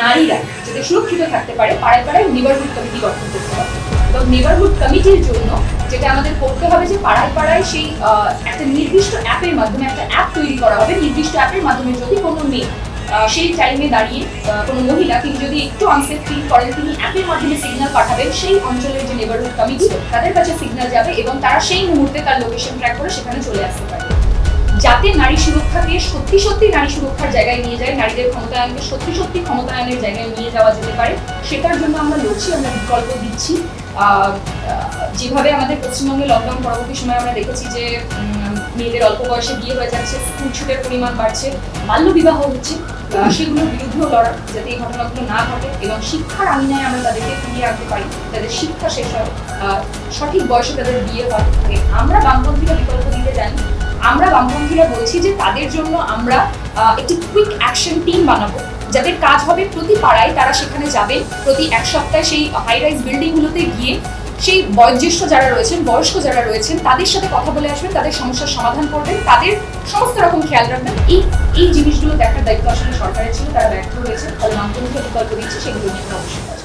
নারীরা যাতে সুরক্ষিত থাকতে পারে পাড়ায় পাড়ায় নেবারহুড কমিটি গঠন করতে হবে। এবং নেবারহুড কমিটির জন্য যেটা আমাদের করতে হবে যে পাড়ায় পাড়ায় সেই একটা নির্দিষ্ট অ্যাপের মাধ্যমে একটা অ্যাপ তৈরি করা হবে। নির্দিষ্ট অ্যাপের মাধ্যমে যদি কোনো মেয়ে সেই টাইমে দাঁড়িয়ে কোনো মহিলা তিনি যদি একটু আনসেফ ফিল করেন, তিনি অ্যাপের মাধ্যমে সিগন্যাল পাঠাবেন, সেই অঞ্চলের যে নেবারহুড কমিটি তাদের কাছে সিগন্যাল যাবে এবং তারা সেই মুহূর্তে তার লোকেশন ট্র্যাক করে সেখানে চলে আসতে পারে। যাতে নারী সুরক্ষাকে সত্যি সত্যি নারী সুরক্ষার জায়গায় নিয়ে যায়, নারীদের ক্ষমতায়নকে সত্যি সত্যি ক্ষমতায়নের জায়গায় নিয়ে যাওয়া যেতে পারে, সেটার জন্য আমরা লড়ছি, আমরা বিকল্প দিচ্ছি। যেভাবে আমাদের পশ্চিমবঙ্গে লকডাউন পরবর্তী সময় আমরা দেখেছি যে মেয়েদের অল্প বয়সে বিয়ে হয়ে যাচ্ছে, স্কুল ছুটের পরিমাণ বাড়ছে, বাল্য বিবাহ হচ্ছে, সেগুলোর বিরুদ্ধেও লড়া যাতে এই ঘটনাগুলো না ঘটে এবং শিক্ষার আঙিনায় আমরা তাদেরকে ফিরিয়ে আনতে পারি, তাদের শিক্ষা শেষ হয়, সঠিক বয়সে তাদের বিয়ে হয়। আমরা বামপন্থীরা বিকল্প দিতে জানি। আমরা বামপন্থীরা বলছি যে তাদের জন্য আমরা একটি কুইক অ্যাকশন টিম বানাবো, যাদের কাজ হবে প্রতি পাড়ায় তারা সেখানে যাবেন, প্রতি এক সপ্তাহে সেই হাই রাইজ বিল্ডিংগুলোতে গিয়ে সেই বয়োজ্যেষ্ঠ যারা রয়েছেন, বয়স্ক যারা রয়েছেন, তাদের সাথে কথা বলে আসবেন, তাদের সমস্যার সমাধান করবেন, তাদের সমস্ত রকম খেয়াল রাখবেন। এই জিনিসগুলো দেখার দায়িত্ব আসলে সরকারের ছিল, তারা ব্যর্থ হয়েছে। ফলে বামপন্থীরা বিকল্প দিচ্ছে, সেগুলো নিয়ে অবশ্যই